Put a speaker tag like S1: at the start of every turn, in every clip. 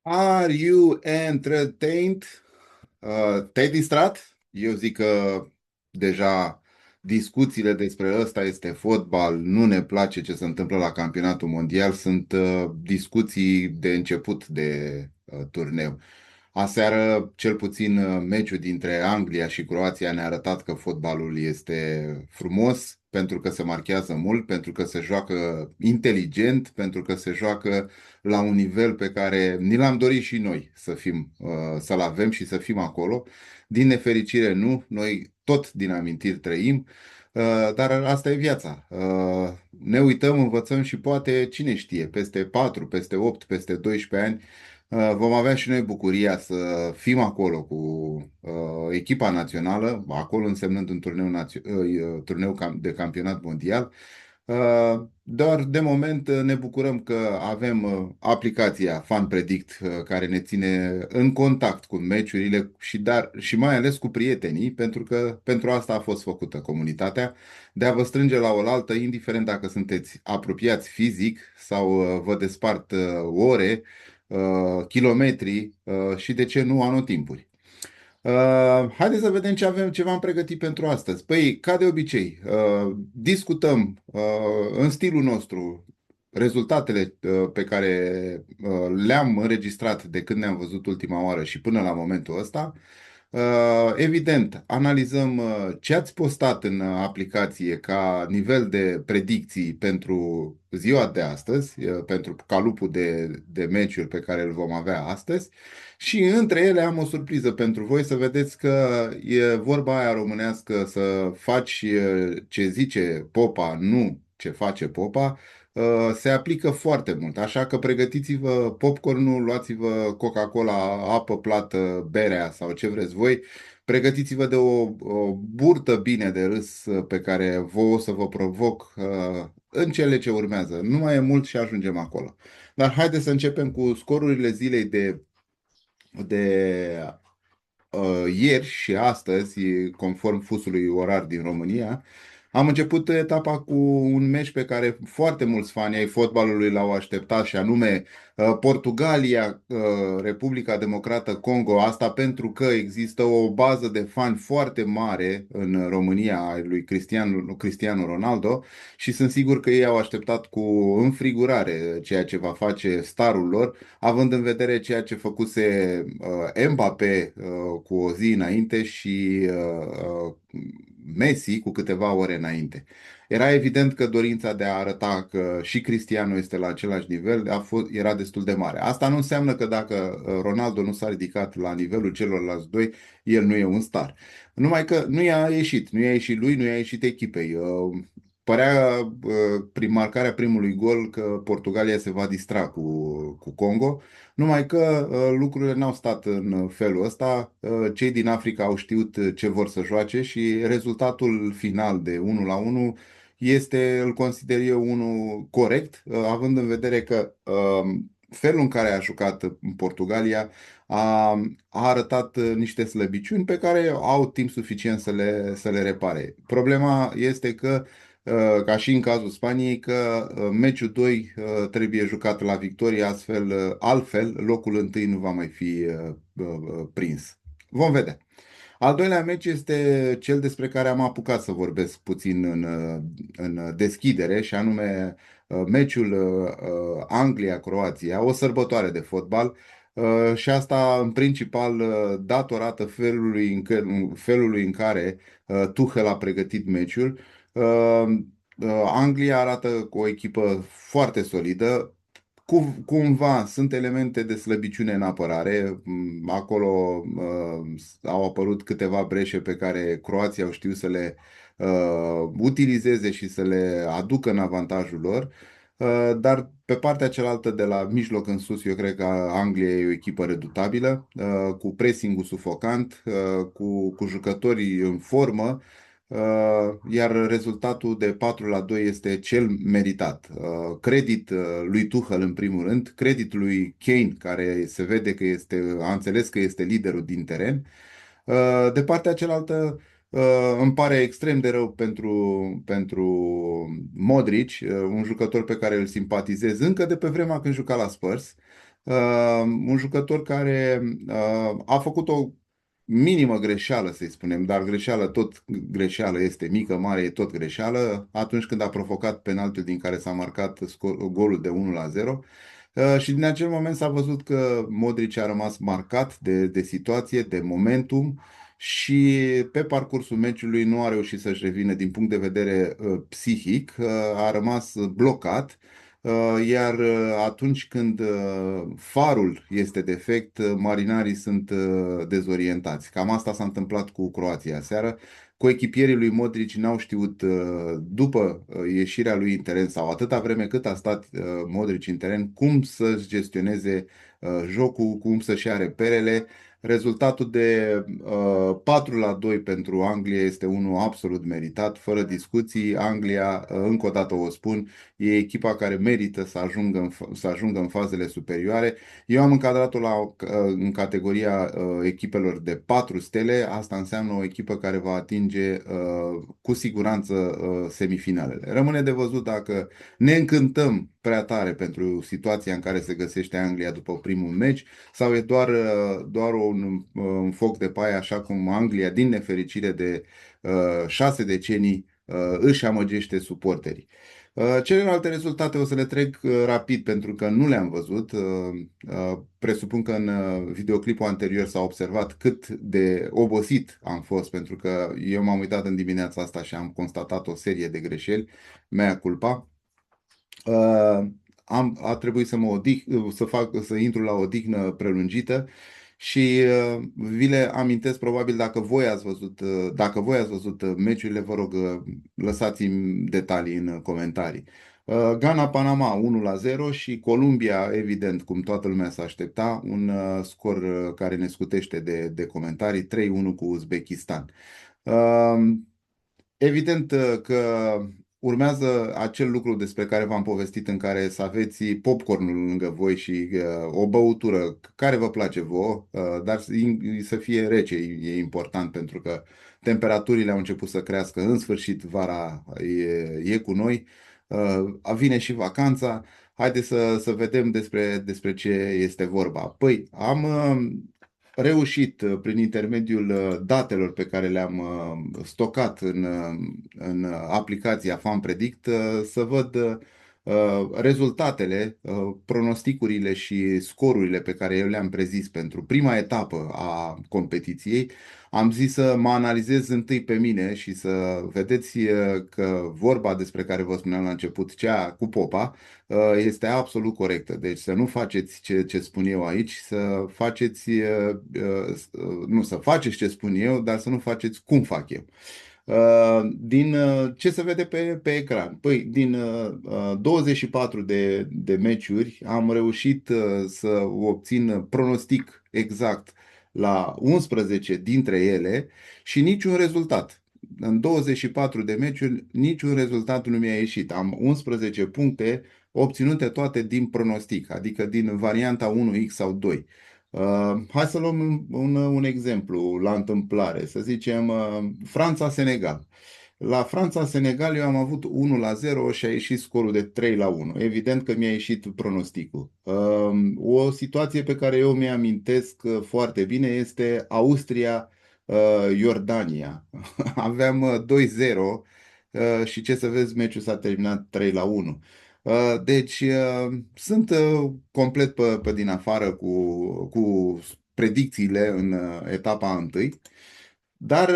S1: Are you entertained? Te-ai distrat? Eu zic că deja discuțiile despre ăsta este fotbal, nu ne place ce se întâmplă la campionatul mondial, sunt discuții de început de turneu. Aseară, cel puțin, meciul dintre Anglia și Croația ne-a arătat că fotbalul este frumos, pentru că se marchează mult, pentru că se joacă inteligent, pentru că se joacă la un nivel pe care ni l-am dorit și noi să fim, să-l avem și să fim acolo. Din nefericire nu, noi tot din amintiri trăim, dar asta e viața. Ne uităm, învățăm și poate, cine știe, peste 4, peste 8, peste 12 ani, vom avea și noi bucuria să fim acolo cu echipa națională, acolo însemnând un de campionat mondial. Doar de moment ne bucurăm că avem aplicația Fan Predict care ne ține în contact cu meciurile și mai ales cu prietenii, pentru că pentru asta a fost făcută comunitatea, de a vă strânge la oaltă, indiferent dacă sunteți apropiați fizic sau vă despart ore, kilometri și de ce nu anotimpuri. Haideți să vedem ce v-am pregătit pentru astăzi. Păi, ca de obicei, discutăm în stilul nostru rezultatele pe care le-am înregistrat de când ne-am văzut ultima oară și până la momentul ăsta. Evident, analizăm ce ați postat în aplicație ca nivel de predicții pentru ziua de astăzi, pentru calupul de meciuri pe care îl vom avea astăzi. Și între ele am o surpriză pentru voi, să vedeți că e vorba aia românească să faci ce zice popa, nu ce face popa, se aplică foarte mult. Așa că pregătiți-vă popcornul, luați-vă Coca-Cola, apă plată, berea sau ce vreți voi. Pregătiți-vă de o burtă bine de râs pe care vouă o să vă provoc în cele ce urmează. Nu mai e mult și ajungem acolo. Dar haideți să începem cu scorurile zilei de ieri și astăzi, conform fusului orar din România. Am început etapa cu un meci pe care foarte mulți fani ai fotbalului l-au așteptat, și anume Portugalia, Republica Democrată Congo. Asta pentru că există o bază de fani foarte mare în România a lui Cristiano Ronaldo și sunt sigur că ei au așteptat cu înfrigurare ceea ce va face starul lor, având în vedere ceea ce făcuse Mbappé cu o zi înainte și Messi cu câteva ore înainte. Era evident că dorința de a arăta că și Cristiano este la același nivel era destul de mare. Asta nu înseamnă că dacă Ronaldo nu s-a ridicat la nivelul celorlalți doi, el nu e un star. Numai că nu i-a ieșit lui, nu i-a ieșit echipei. Părea prin marcarea primului gol că Portugalia se va distra cu Congo, numai că lucrurile n-au stat în felul ăsta. Cei din Africa au știut ce vor să joace și rezultatul final de 1-1 este, îl consider eu, unul corect, având în vedere că felul în care a jucat în Portugalia a, a arătat niște slăbiciuni pe care au timp suficient să le repare. Problema este că ca și în cazul Spaniei, că meciul 2 trebuie jucat la victorie, altfel locul întâi nu va mai fi prins. Vom vedea. Al doilea meci este cel despre care am apucat să vorbesc puțin în deschidere, și anume meciul Anglia-Croația, o sărbătoare de fotbal, și asta în principal datorată felului în care Tuchel a pregătit meciul. Uh, Anglia arată cu o echipă foarte solidă. Cumva sunt elemente de slăbiciune în apărare. Acolo au apărut câteva breșe pe care Croația au știut să le utilizeze și să le aducă în avantajul lor. Dar pe partea cealaltă, de la mijloc în sus, eu cred că Anglia e o echipă redutabilă, cu pressing-ul sufocant, cu jucătorii în formă, iar rezultatul de 4-2 este cel meritat. Credit lui Tuchel în primul rând, credit lui Kane, care se vede că a înțeles că este liderul din teren. De partea cealaltă, îmi pare extrem de rău pentru Modric, un jucător pe care îl simpatizez încă de pe vremea când juca la Spurs, Un jucător care a făcut o minimă greșeală, să-i spunem, dar greșeală, tot greșeală este mică, mare e tot greșeală, atunci când a provocat penaltiul din care s-a marcat golul de 1-0. Și din acel moment s-a văzut că Modric a rămas marcat de situație, de momentum și pe parcursul meciului nu a reușit să-și revină din punct de vedere psihic, a rămas blocat. Iar atunci când farul este defect, marinarii sunt dezorientați. Cam asta s-a întâmplat cu Croația seară. Coechipierii lui Modric n-au știut, după ieșirea lui în teren sau atâta vreme cât a stat Modric în teren, cum să-și gestioneze jocul, cum să-și ia reperele. Rezultatul de 4-2 pentru Anglia este unul absolut meritat, fără discuții. Anglia, încă o dată o spun, e echipa care merită să ajungă în fazele superioare. Eu am încadrat-o în categoria echipelor de 4 stele. Asta înseamnă o echipă care va atinge cu siguranță semifinalele. Rămâne de văzut dacă ne încântăm prea tare pentru situația în care se găsește Anglia după primul meci sau e doar un foc de paie, așa cum Anglia, din nefericire de 6 decenii, își amăgește suporterii. Celelalte rezultate o să le trec rapid pentru că nu le-am văzut. Presupun că în videoclipul anterior s-a observat cât de obosit am fost pentru că eu m-am uitat în dimineața asta și am constatat o serie de greșeli, mea culpa. Uh, a trebuit să mă să intru la o odihnă prelungită și vi le amintesc probabil dacă voi ați văzut meciurile, vă rog, lăsați-mi detalii în comentarii. Ghana-Panama 1-0 și Columbia, evident, cum toată lumea s-a aștepta, un scor care ne scutește de comentarii, 3-1 cu Uzbekistan. Uh, Evident că urmează acel lucru despre care v-am povestit, în care să aveți popcornul lângă voi și o băutură care vă place vouă, dar să fie rece, e important pentru că temperaturile au început să crească. În sfârșit, vara e cu noi, vine și vacanța. Haideți să vedem despre ce este vorba. Păi, am reușit prin intermediul datelor pe care le-am stocat în aplicația FanPredict să văd rezultatele, pronosticurile și scorurile pe care eu le-am prezis pentru prima etapă a competiției. Am zis să mă analizez întâi pe mine și să vedeți că vorba despre care vă spuneam la început, cea cu popa, este absolut corectă. Deci să nu faceți ce spun eu aici, să faceți, nu, să faceți ce spun eu, dar să nu faceți cum fac eu. Din ce se vede pe ecran? Păi, din 24 de meciuri am reușit să obțin pronostic exact la 11 dintre ele și niciun rezultat. În 24 de meciuri, niciun rezultat nu mi-a ieșit. Am 11 puncte obținute toate din pronostic, adică din varianta 1x sau 2. Hai să luăm un exemplu la întâmplare, să zicem Franța-Senegal. La Franța-Senegal eu am avut 1-0 și a ieșit scorul de 3-1. Evident că mi-a ieșit pronosticul. O situație pe care eu mi-amintesc foarte bine este Austria-Iordania. Aveam 2-0 și ce să vezi, meciul s-a terminat 3-1. Deci sunt complet pe din afară cu predicțiile în etapa întâi. Dar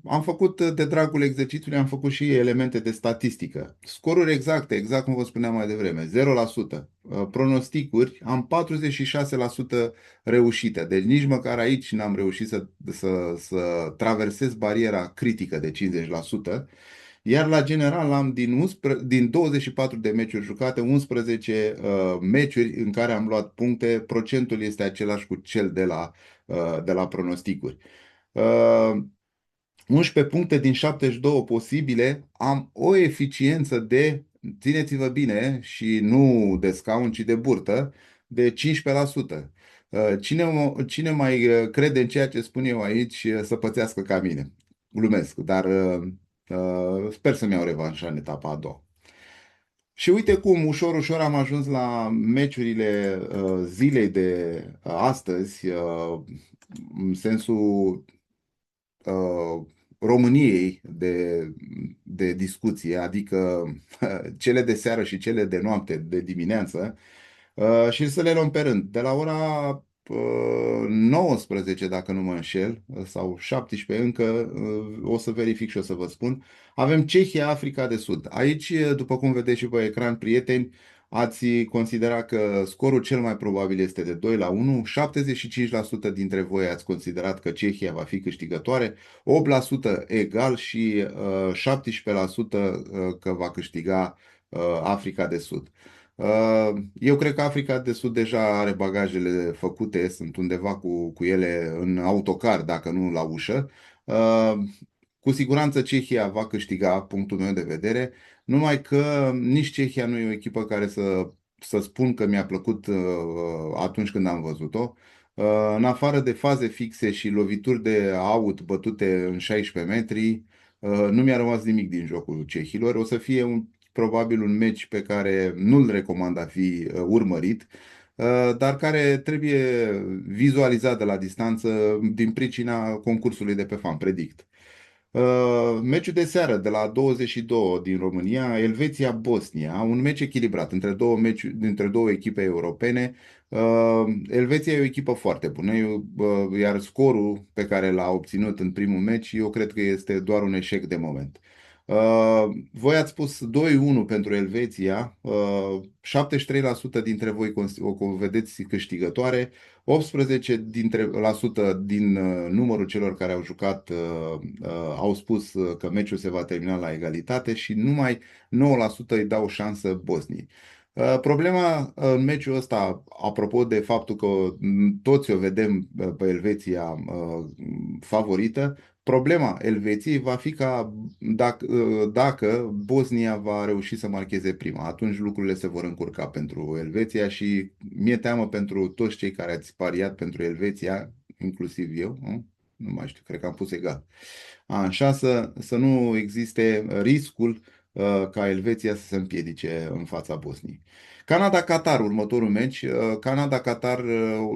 S1: am făcut, de dragul exercițiului, am făcut și elemente de statistică. Scoruri exacte, exact cum vă spuneam mai devreme, 0%. Pronosticuri, am 46% reușite. Deci nici măcar aici n-am reușit să traversez bariera critică de 50%. Iar la general am din 24 de meciuri jucate, 11 meciuri în care am luat puncte. Procentul este același cu cel de la pronosticuri. Uh, 11 puncte din 72 posibile, am o eficiență de, țineți-vă bine, și nu de scaun, ci de burtă, de 15%. Cine mai crede în ceea ce spun eu aici, să pățească ca mine. Glumesc, dar sper să-mi iau revanșa în etapa a doua. Și uite cum ușor, ușor am ajuns la meciurile zilei de astăzi, în sensul uh, României de discuție, adică cele de seară și cele de noapte, de dimineață, și să le luăm pe rând. De la ora 19, dacă nu mă înșel, sau 17 încă, o să verific și o să vă spun, avem Cehia, Africa de Sud. Aici, după cum vedeți și pe ecran, prieteni, ați considera că scorul cel mai probabil este de 2-1, 75% dintre voi ați considerat că Cehia va fi câștigătoare, 8% egal și 17% că va câștiga Africa de Sud. Eu cred că Africa de Sud deja are bagajele făcute, sunt undeva cu ele în autocar, dacă nu la ușă. Uh, cu siguranță Cehia va câștiga, punctul meu de vedere, numai că nici Cehia nu e o echipă care să spun că mi-a plăcut atunci când am văzut-o. În afară de faze fixe și lovituri de aut bătute în 16 metri, nu mi-a rămas nimic din jocul cehilor. O să fie probabil un meci pe care nu-l recomand a fi urmărit, dar care trebuie vizualizat de la distanță din pricina concursului de pe Fan Predict. Meciul de seară de la 22 din România, Elveția-Bosnia, un meci echilibrat dintre două echipe europene. Elveția e o echipă foarte bună, iar scorul pe care l-a obținut în primul meci, eu cred că este doar un eșec de moment. Voi ați spus 2-1 pentru Elveția, 73% dintre voi o vedeți câștigătoare, 18 la sută din numărul celor care au jucat au spus că meciul se va termina la egalitate și numai 9% îi dau șansă Bosniei. Problema în meciul ăsta, apropo de faptul că toți o vedem pe Elveția favorită, problema Elveției va fi ca dacă Bosnia va reuși să marcheze prima, atunci lucrurile se vor încurca pentru Elveția și mi-e teamă pentru toți cei care ați pariat pentru Elveția, inclusiv eu, nu? Nu mai știu, cred că am pus egal. Așa să nu existe riscul ca Elveția să se împiedice în fața Bosniei. Canada-Qatar, următorul meci. Canada-Qatar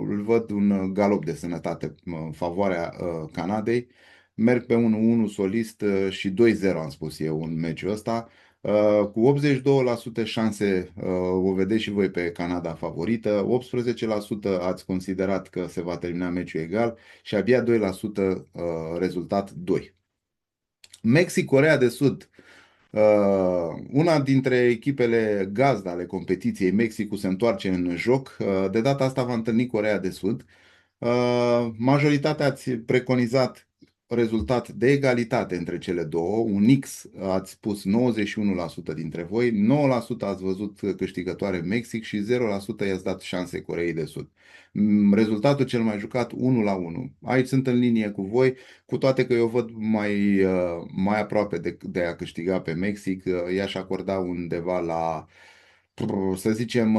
S1: îl văd un galop de sănătate în favoarea Canadei. Merg pe 1-1 solist și 2-0 am spus eu în meciul ăsta. Cu 82% șanse o vedeți și voi pe Canada favorită, 18% ați considerat că se va termina meciul egal și abia 2% rezultat 2. Mexic-Coreea de Sud. Una dintre echipele gazdă ale competiției, Mexicul se întoarce în joc. De data asta va întâlni Coreea de Sud. Majoritatea ați preconizat rezultat de egalitate între cele două. Un X ați spus 91% dintre voi, 9% ați văzut câștigătoare Mexic și 0% i-ați dat șanse Coreei de Sud. Rezultatul cel mai jucat 1-1. Aici sunt în linie cu voi, cu toate că eu văd mai aproape de a câștiga pe Mexic, i-aș acorda undeva la, să zicem,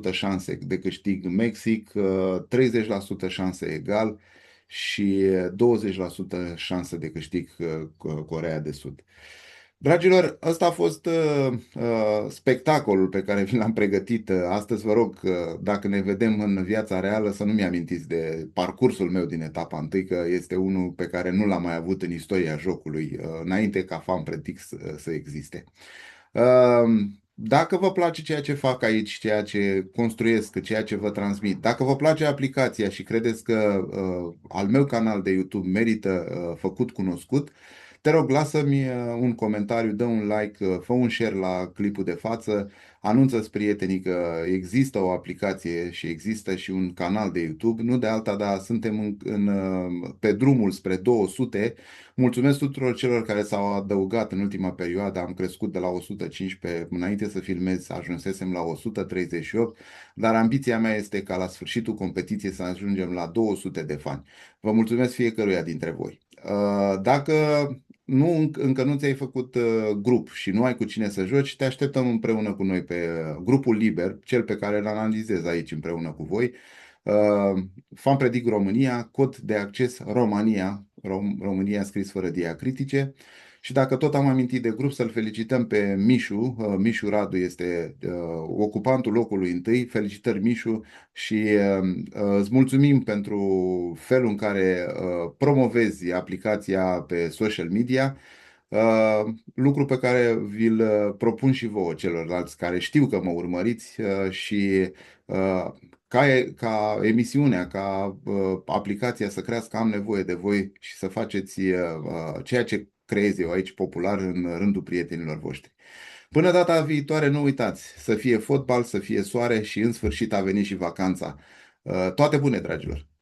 S1: 50% șanse de câștig Mexic, 30% șanse egal și 20% șanse de câștig Coreea de Sud. Dragilor, ăsta a fost spectacolul pe care vi l-am pregătit astăzi. Vă rog, dacă ne vedem în viața reală, să nu mi-amintiți de parcursul meu din etapa întâi, că este unul pe care nu l-am mai avut în istoria jocului, înainte ca Fan Predict să existe. Dacă vă place ceea ce fac aici, ceea ce construiesc, ceea ce vă transmit, dacă vă place aplicația și credeți că al meu canal de YouTube merită făcut cunoscut, te rog, lasă-mi un comentariu, dă un like, fă un share la clipul de față, anunță-ți prietenii că există o aplicație și există și un canal de YouTube, nu de alta, dar suntem pe drumul spre 200. Mulțumesc tuturor celor care s-au adăugat în ultima perioadă. Am crescut de la 115, înainte să filmez, ajunsesem la 138, dar ambiția mea este ca la sfârșitul competiției să ajungem la 200 de fani. Vă mulțumesc fiecăruia dintre voi. Dacă încă nu ți-ai făcut grup și nu ai cu cine să joci, te așteptăm împreună cu noi pe grupul liber, cel pe care îl analizez aici împreună cu voi. Fan Predict România, cod de acces România, România scris fără diacritice. Și dacă tot am amintit de grup, să-l felicităm pe Mișu. Mișu Radu este ocupantul locului întâi. Felicitări, Mișu, și îți mulțumim pentru felul în care promovezi aplicația pe social media. Lucru pe care vi-l propun și vouă celorlalți care știu că mă urmăriți, și uh, ca emisiunea, ca aplicația să crească, am nevoie de voi și să faceți ceea ce creez eu aici popular în rândul prietenilor voștri. Până data viitoare, nu uitați, să fie fotbal, să fie soare și în sfârșit a venit și vacanța. Toate bune, dragilor!